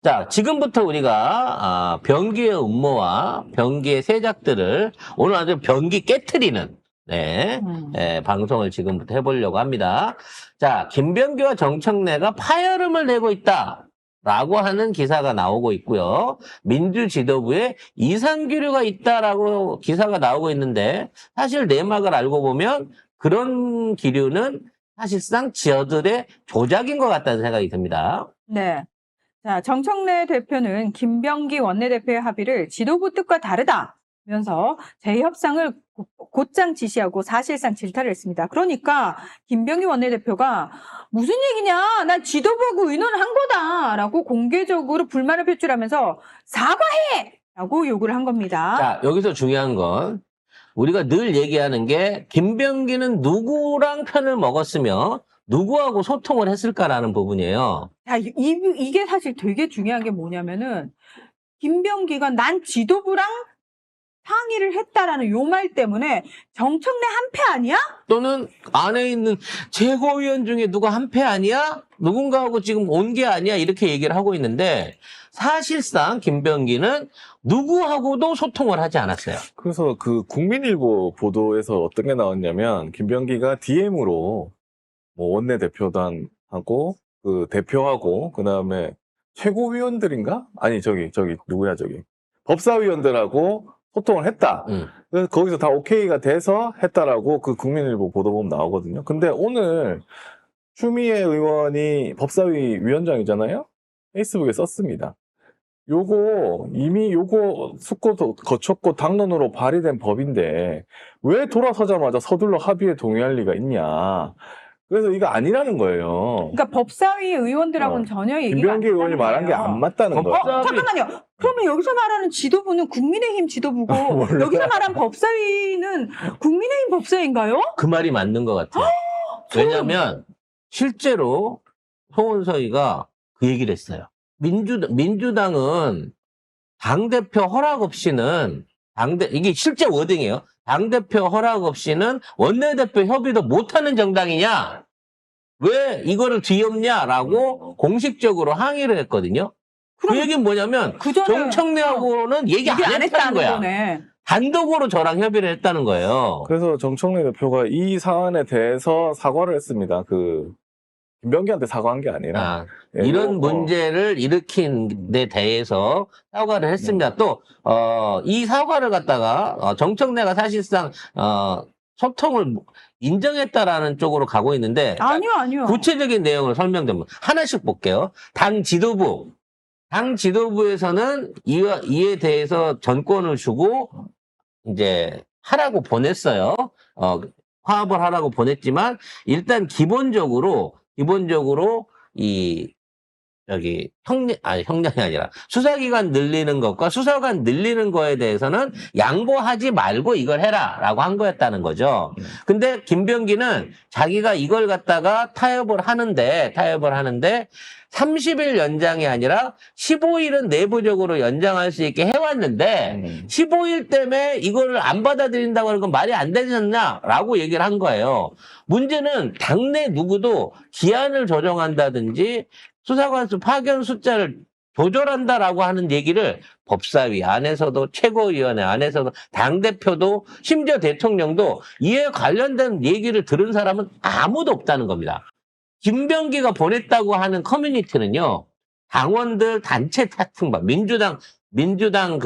자, 지금부터 우리가 변기의 음모와 변기의 세작들을 오늘 아주 변기 깨트리는 방송을 지금부터 해보려고 합니다. 자, 김병기와 정청래가 파열음을 내고 있다라고 하는 기사가 나오고 있고요. 민주지도부에 이상기류가 있다라고 기사가 나오고 있는데 사실 내막을 알고 보면 그런 기류는 사실상 지어들의 조작인 것 같다는 생각이 듭니다. 네. 자, 정청래 대표는 김병기 원내대표의 합의를 지도부 뜻과 다르다면서 재협상을 곧장 지시하고 사실상 질타를 했습니다. 그러니까 김병기 원내대표가 무슨 얘기냐? 난 지도부하고 의논을 한 거다라고 공개적으로 불만을 표출하면서 사과해! 라고 요구를 한 겁니다. 자, 여기서 중요한 건 우리가 늘 얘기하는 게 김병기는 누구랑 편을 먹었으며 누구하고 소통을 했을까라는 부분이에요. 자, 이게 사실 되게 중요한 게 뭐냐면은 김병기가 난 지도부랑 상의를 했다라는 요 말 때문에 정청래 한패 아니야? 또는 안에 있는 최고위원 중에 누가 한패 아니야? 누군가하고 지금 온 게 아니야? 이렇게 얘기를 하고 있는데 사실상 김병기는 누구하고도 소통을 하지 않았어요. 그래서 그 국민일보 보도에서 어떤 게 나왔냐면 김병기가 DM으로 뭐 원내대표단하고 그 대표하고 그다음에 최고위원들인가? 아니 저기 누구야 저기 법사위원들하고 소통을 했다. 그래서 거기서 다 오케이가 돼서 했다라고 그 국민일보 보도 보면 나오거든요. 근데 오늘 추미애 의원이 법사위 위원장이잖아요. 페이스북에 썼습니다. 요거 숙고도 거쳤고 당론으로 발의된 법인데 왜 돌아서자마자 서둘러 합의에 동의할 리가 있냐. 그래서 이거 아니라는 거예요. 그러니까 법사위 의원들하고는 전혀 얘기가 김병기 안 의원이 말한 게 안 맞다는 거예요. 잠깐만요. 그러면 여기서 말하는 지도부는 국민의힘 지도부고 여기서 말한 법사위는 국민의힘 법사위인가요? 그 말이 맞는 것 같아요. 왜냐하면 실제로 송원서희가 그 얘기를 했어요. 민주당은 당대표 허락 없이는 이게 실제 워딩이에요. 당대표 허락 없이는 원내대표 협의도 못하는 정당이냐? 왜 이거를 뒤엎냐라고 공식적으로 항의를 했거든요. 그 얘기는 뭐냐면 정청래하고는 얘기 안 했다는 거야. 거네. 단독으로 저랑 협의를 했다는 거예요. 그래서 정청래 대표가 이 사안에 대해서 사과를 했습니다. 그 김병기한테 사과한 게 아니라 이런 문제를 일으킨 데 대해서 사과를 했습니다. 또 이 사과를 갖다가 정청래가 사실상 소통을 인정했다라는 쪽으로 가고 있는데 아니요. 구체적인 내용을 설명드리면 하나씩 볼게요. 당 지도부에서는 이에 대해서 전권을 주고 이제 하라고 보냈어요. 화합을 하라고 보냈지만 일단 기본적으로 형량이 아니라 수사기간 늘리는 것과 수사관 늘리는 거에 대해서는 양보하지 말고 이걸 해라라고 한 거였다는 거죠. 근데 김병기는 자기가 이걸 갖다가 타협을 하는데 30일 연장이 아니라 15일은 내부적으로 연장할 수 있게 해왔는데 15일 때문에 이거를 안 받아들인다고 하는 건 말이 안 되느냐라고 얘기를 한 거예요. 문제는 당내 누구도 기한을 조정한다든지 수사관수 파견 숫자를 조절한다라고 하는 얘기를 법사위 안에서도 최고위원회 안에서도 당대표도 심지어 대통령도 이에 관련된 얘기를 들은 사람은 아무도 없다는 겁니다. 김병기가 보냈다고 하는 커뮤니티는요, 당원들 단체 채팅방, 민주당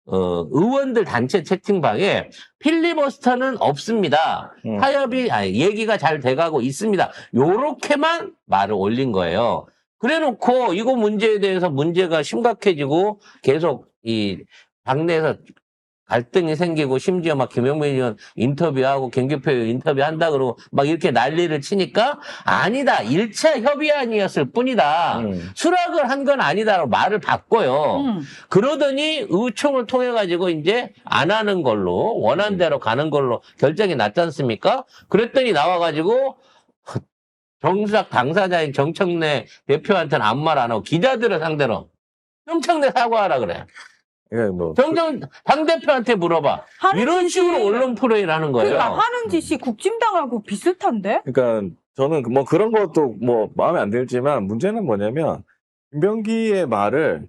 의원들 단체 채팅방에 필리버스터는 없습니다. 얘기가 잘 돼가고 있습니다. 요렇게만 말을 올린 거예요. 그래 놓고 이거 문제에 대해서 문제가 심각해지고 계속 이 당내에서 갈등이 생기고 심지어 막 김용민 의원 인터뷰하고 김기표 의원 인터뷰한다 그러고 막 이렇게 난리를 치니까 아니다. 1차 협의안이었을 뿐이다. 수락을 한 건 아니다라고 말을 바꿔요. 그러더니 의총을 통해 가지고 이제 안 하는 걸로 원한 대로 가는 걸로 결정이 났지 않습니까? 그랬더니 나와 가지고 정수작 당사자인 정청래 대표한테는 아무 말 안 하고 기자들을 상대로 정청래 사과하라 그래. 당대표한테 물어봐. 이런 식으로 언론 프레이를 하는 거예요. 그러니까 하는 짓이 국진당하고 비슷한데? 그러니까 저는 뭐 그런 것도 뭐 마음에 안 들지만 문제는 뭐냐면 김병기의 말을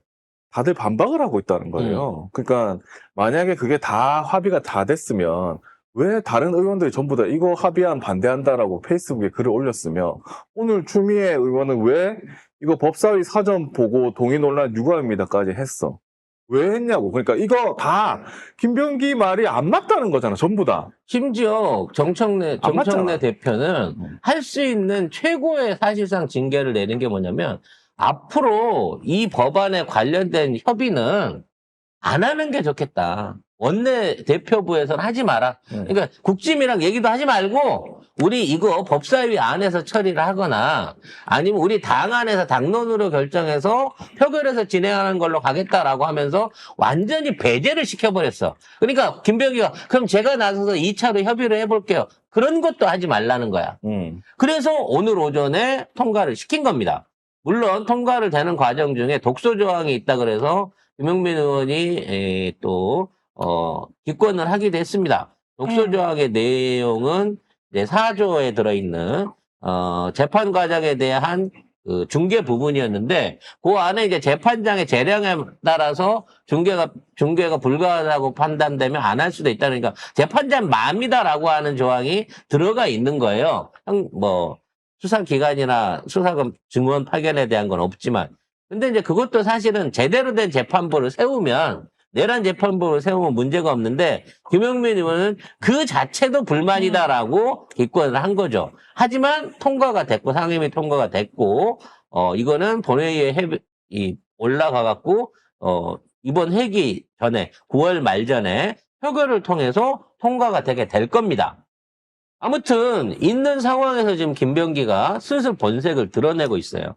다들 반박을 하고 있다는 거예요. 그러니까 만약에 그게 다 합의가 다 됐으면 왜 다른 의원들이 전부 다 이거 합의안 반대한다라고 페이스북에 글을 올렸으며 오늘 추미애 의원은 왜 이거 법사위 사전 보고 동의 논란 유감입니다까지 했어. 왜 했냐고. 그러니까 이거 다 김병기 말이 안 맞다는 거잖아. 전부 다. 심지어 정청래 안 맞잖아. 대표는 할 수 있는 최고의 사실상 징계를 내는 게 뭐냐면 앞으로 이 법안에 관련된 협의는 안 하는 게 좋겠다. 원내 대표부에서는 하지 마라. 그러니까 국짐이랑 얘기도 하지 말고 우리 이거 법사위 안에서 처리를 하거나 아니면 우리 당 안에서 당론으로 결정해서 표결해서 진행하는 걸로 가겠다라고 하면서 완전히 배제를 시켜버렸어. 그러니까 김병기가 그럼 제가 나서서 2차로 협의를 해볼게요. 그런 것도 하지 말라는 거야. 그래서 오늘 오전에 통과를 시킨 겁니다. 물론 통과를 되는 과정 중에 독소 조항이 있다 그래서 김용민 의원이 기권을 하기도 했습니다. 독소 조항의 내용은 이제 4조에 들어있는 재판 과정에 대한 그 중개 부분이었는데 그 안에 이제 재판장의 재량에 따라서 중개가 불가하다고 판단되면 안 할 수도 있다. 그러니까 재판장 마음이다라고 하는 조항이 들어가 있는 거예요. 수사기관이나 수사검 증언 파견에 대한 건 없지만. 근데 이제 그것도 사실은 제대로 된 재판부를 세우면, 내란 재판부를 세우면 문제가 없는데, 김용민 의원은 그 자체도 불만이다라고 기권을 한 거죠. 하지만 통과가 됐고, 상임위 통과가 됐고, 이거는 본회의에 올라가갖고, 이번 회기 전에, 9월 말 전에 표결을 통해서 통과가 되게 될 겁니다. 아무튼 있는 상황에서 지금 김병기가 슬슬 본색을 드러내고 있어요.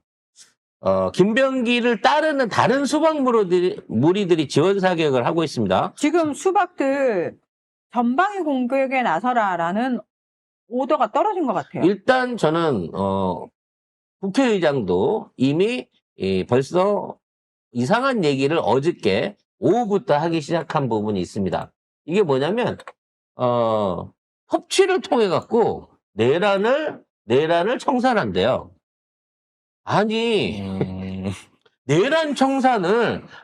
김병기를 따르는 다른 수박 무리들이 지원 사격을 하고 있습니다. 지금 수박들 전방위 공격에 나서라라는 오더가 떨어진 것 같아요. 일단 저는 국회의장도 이미 벌써 이상한 얘기를 어저께 오후부터 하기 시작한 부분이 있습니다. 이게 뭐냐면 협치를 통해 갖고 내란을 청산한대요. 아니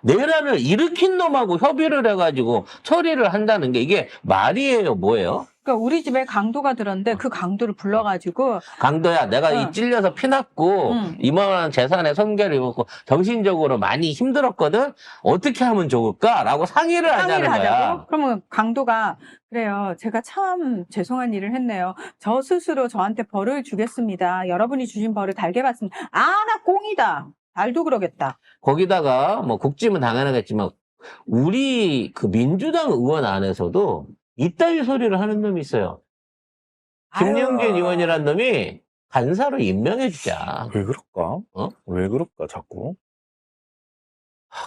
내란을 일으킨 놈하고 협의를 해가지고 처리를 한다는 게 이게 말이에요, 뭐예요? 그러니까 우리 집에 강도가 들었는데 그 강도를 불러가지고 강도야, 내가 이 찔려서 피났고 이만한 재산에 손괴를 입었고 정신적으로 많이 힘들었거든. 어떻게 하면 좋을까라고 상의를 하자는 거야. 그러면 강도가 그래요. 제가 참 죄송한 일을 했네요. 저 스스로 저한테 벌을 주겠습니다. 여러분이 주신 벌을 달게 받습니다. 아, 나 꽁이다. 달도 그러겠다. 거기다가 뭐 국짐은 당연하겠지만 우리 그 민주당 의원 안에서도 이따위 소리를 하는 놈이 있어요. 김영균 의원이라는 놈이 간사로 임명해 주자. 왜 그럴까? 왜 그럴까, 자꾸?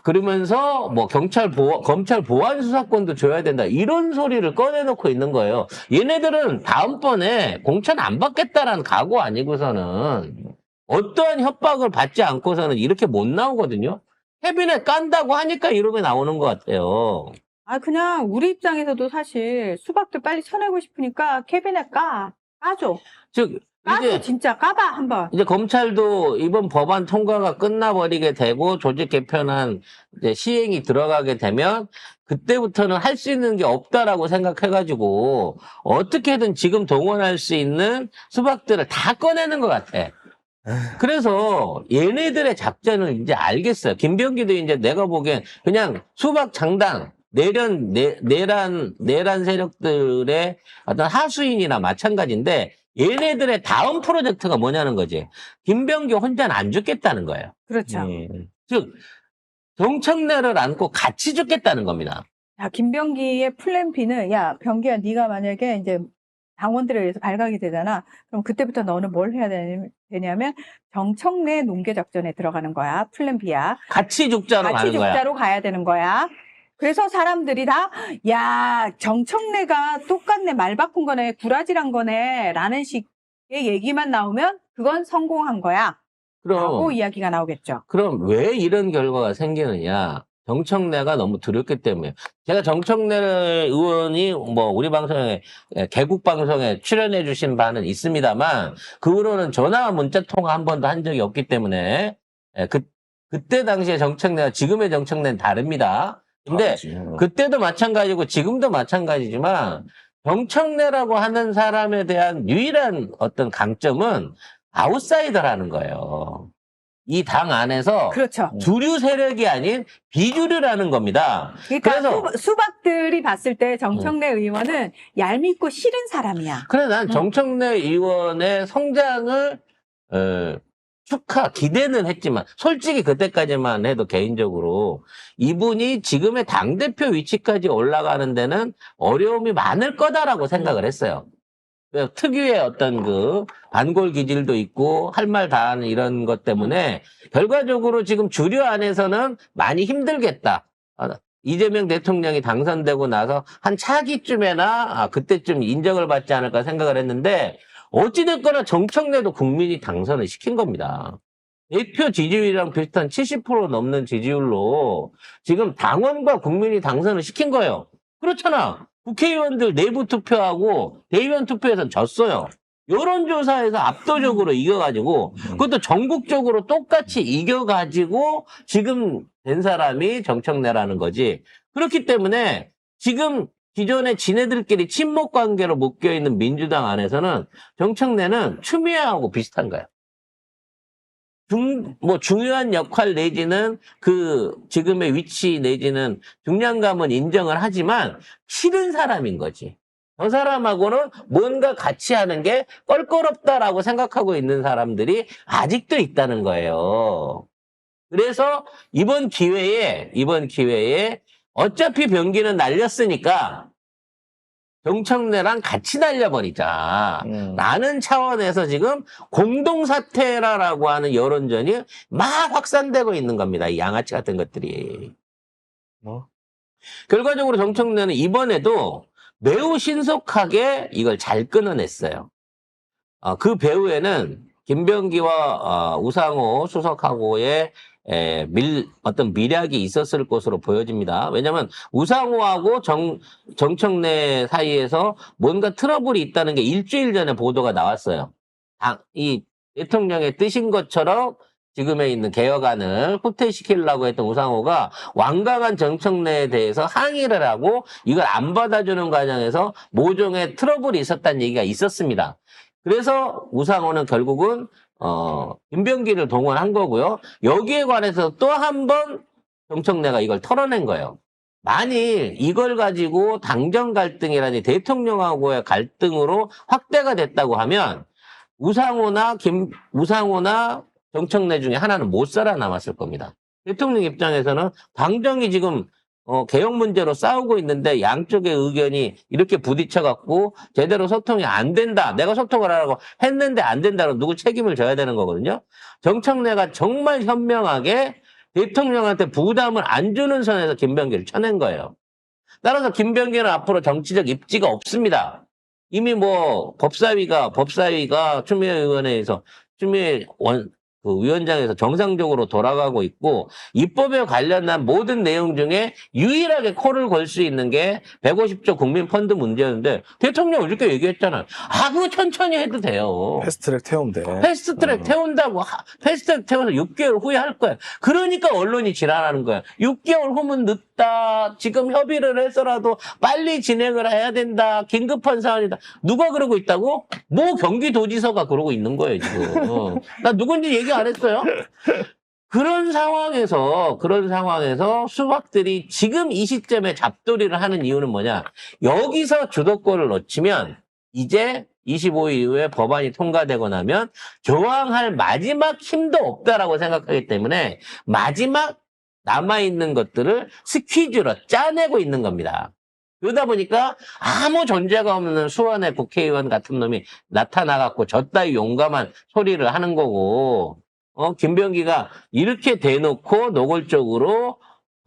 그러면서 뭐 검찰 보안 수사권도 줘야 된다. 이런 소리를 꺼내놓고 있는 거예요. 얘네들은 다음번에 공천 안 받겠다라는 각오 아니고서는 어떠한 협박을 받지 않고서는 이렇게 못 나오거든요. 캐비넷 깐다고 하니까 이렇게 나오는 것 같아요. 아, 그냥 우리 입장에서도 사실 수박들 빨리 쳐내고 싶으니까 캐비넷 까줘. 즉, 까줘, 진짜 까봐, 한번. 이제 검찰도 이번 법안 통과가 끝나버리게 되고 조직 개편안 이제 시행이 들어가게 되면 그때부터는 할 수 있는 게 없다라고 생각해가지고 어떻게든 지금 동원할 수 있는 수박들을 다 꺼내는 것 같아. 그래서 얘네들의 작전을 이제 알겠어요. 김병기도 이제 내가 보기엔 그냥 수박 장당, 내란 세력들의 어떤 하수인이나 마찬가지인데 얘네들의 다음 프로젝트가 뭐냐는 거지. 김병기 혼자는 안 죽겠다는 거예요. 그렇죠. 즉 정청래를 안고 같이 죽겠다는 겁니다. 자, 김병기의 플랜 B는 야, 병기야, 네가 만약에 이제 당원들에 의해서 발각이 되잖아. 그럼 그때부터 너는 뭘 해야 되냐면 정청래 농계 작전에 들어가는 거야. 플랜 B야. 같이 죽자로 같이 가는 거야. 죽자로 가야 되는 거야. 그래서 사람들이 다, 야, 정청래가 똑같네, 말 바꾼 거네, 구라질한 거네, 라는 식의 얘기만 나오면 그건 성공한 거야. 라고 이야기가 나오겠죠. 그럼 왜 이런 결과가 생기느냐. 정청래가 너무 두렵기 때문에. 제가 정청래 의원이 뭐 우리 방송에, 개국 방송에 출연해 주신 바는 있습니다만, 그 후로는 전화와 문자 통화 한 번도 한 적이 없기 때문에, 그때 당시에 정청래와 지금의 정청래는 다릅니다. 근데 다르지. 그때도 마찬가지고 지금도 마찬가지지만 정청래라고 하는 사람에 대한 유일한 어떤 강점은 아웃사이더라는 거예요. 이 당 안에서 그렇죠. 주류 세력이 아닌 비주류라는 겁니다. 그러니까 그래서 수박들이 봤을 때 정청래 의원은 얄밉고 싫은 사람이야. 그래 난 정청래 의원의 성장을 기대는 했지만 솔직히 그때까지만 해도 개인적으로 이분이 지금의 당대표 위치까지 올라가는 데는 어려움이 많을 거다라고 생각을 했어요. 특유의 어떤 그 반골 기질도 있고 할 말 다 하는 이런 것 때문에 결과적으로 지금 주류 안에서는 많이 힘들겠다. 이재명 대통령이 당선되고 나서 한 차기쯤에나 그때쯤 인정을 받지 않을까 생각을 했는데 어찌됐거나 정청래도 국민이 당선을 시킨 겁니다. 대표 지지율이랑 비슷한 70% 넘는 지지율로 지금 당원과 국민이 당선을 시킨 거예요. 그렇잖아. 국회의원들 내부 투표하고 대의원 투표에서 졌어요. 여론조사에서 압도적으로 이겨가지고 그것도 전국적으로 똑같이 이겨가지고 지금 된 사람이 정청래라는 거지. 그렇기 때문에 지금 기존에 지네들끼리 친목 관계로 묶여있는 민주당 안에서는 정청래는 추미애하고 비슷한 거야. 중요한 역할 내지는 지금의 위치 내지는 중량감은 인정을 하지만 싫은 사람인 거지. 저 사람하고는 뭔가 같이 하는 게 껄끄럽다라고 생각하고 있는 사람들이 아직도 있다는 거예요. 그래서 이번 기회에 어차피 변기는 날렸으니까 정청래랑 같이 날려버리자. 라는 차원에서 지금 공동사퇴라라고 하는 여론전이 막 확산되고 있는 겁니다. 이 양아치 같은 것들이. 결과적으로 정청래는 이번에도 매우 신속하게 이걸 잘 끊어냈어요. 그 배후에는 김병기와 우상호 수석하고의 어떤 밀약이 있었을 것으로 보여집니다. 왜냐하면 우상호하고 정청래 사이에서 뭔가 트러블이 있다는 게 일주일 전에 보도가 나왔어요. 이 대통령의 뜻인 것처럼 지금에 있는 개혁안을 후퇴시키려고 했던 우상호가 완강한 정청래에 대해서 항의를 하고 이걸 안 받아주는 과정에서 모종의 트러블이 있었다는 얘기가 있었습니다. 그래서 우상호는 결국은 김병기를 동원한 거고요. 여기에 관해서 또 한 번 정청래가 이걸 털어낸 거예요. 만일 이걸 가지고 당정 갈등이라든지 대통령하고의 갈등으로 확대가 됐다고 하면 우상호나 정청래 중에 하나는 못 살아남았을 겁니다. 대통령 입장에서는 당정이 지금 개혁 문제로 싸우고 있는데 양쪽의 의견이 이렇게 부딪혀갖고 제대로 소통이 안 된다. 내가 소통을 하라고 했는데 안 된다고 누구 책임을 져야 되는 거거든요. 정청래가 정말 현명하게 대통령한테 부담을 안 주는 선에서 김병기를 쳐낸 거예요. 따라서 김병기는 앞으로 정치적 입지가 없습니다. 이미 법사위가 추미애 의원회에서 추미애 위원장에서 정상적으로 돌아가고 있고 입법에 관련한 모든 내용 중에 유일하게 코를 걸 수 있는 게 150조 국민펀드 문제였는데 대통령 이렇게 얘기했잖아요. 그거 천천히 해도 돼요. 패스트트랙 태우면 돼. 패스트트랙 태운다고 패스트트랙 태워서 6개월 후에 할 거야. 그러니까 언론이 지랄하는 거야. 6개월 후면 늦다. 지금 협의를 해서라도 빨리 진행을 해야 된다. 긴급한 사안이다. 누가 그러고 있다고? 경기도지사가 그러고 있는 거예요 지금. 나 누군지 얘기 안 했어요. 그런 상황에서 수박들이 지금 이 시점에 잡돌이를 하는 이유는 뭐냐? 여기서 주도권을 놓치면 이제 25일 이후에 법안이 통과되고 나면 저항할 마지막 힘도 없다라고 생각하기 때문에 마지막 남아있는 것들을 스퀴즈로 짜내고 있는 겁니다. 그러다 보니까 아무 존재가 없는 수원의 국회의원 같은 놈이 나타나갖고 저따위 용감한 소리를 하는 거고, 김병기가 이렇게 대놓고 노골적으로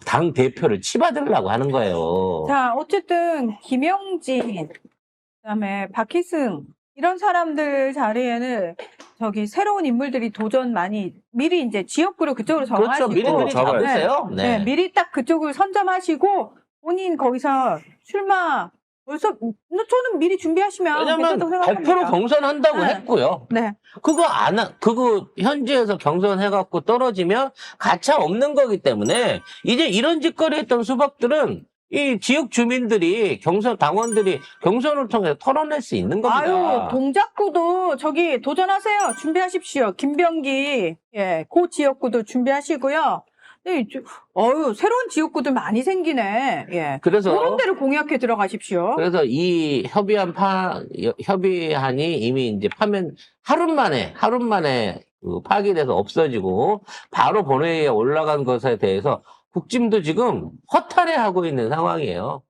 당 대표를 치받으려고 하는 거예요. 자, 어쨌든 김영진, 그다음에 박희승 이런 사람들 자리에는 새로운 인물들이 미리 이제 지역구를 그쪽으로 정하시고 그렇죠. 미리 잡으세요. 네, 미리 딱 그쪽을 선점하시고 본인 거기서 출마 그래서 저는 미리 준비하시면 왜냐면 괜찮다고 100% 생각합니다. 경선한다고 네. 했고요. 네. 그거 현지에서 경선해갖고 떨어지면 가차 없는 거기 때문에 이제 이런 짓거리 했던 수박들은 이 지역 주민들이 당원들이 경선을 통해서 털어낼 수 있는 겁니다. 아유, 동작구도 저기 도전하세요. 준비하십시오. 김병기, 예, 그 지역구도 준비하시고요. 네, 새로운 지역구들 많이 생기네. 예. 그래서 그런 데를 공약해 들어가십시오. 이 협의안이 이미 이제 하루 만에 그 파기돼서 없어지고 바로 본회의에 올라간 것에 대해서 국짐도 지금 허탈해하고 있는 상황이에요.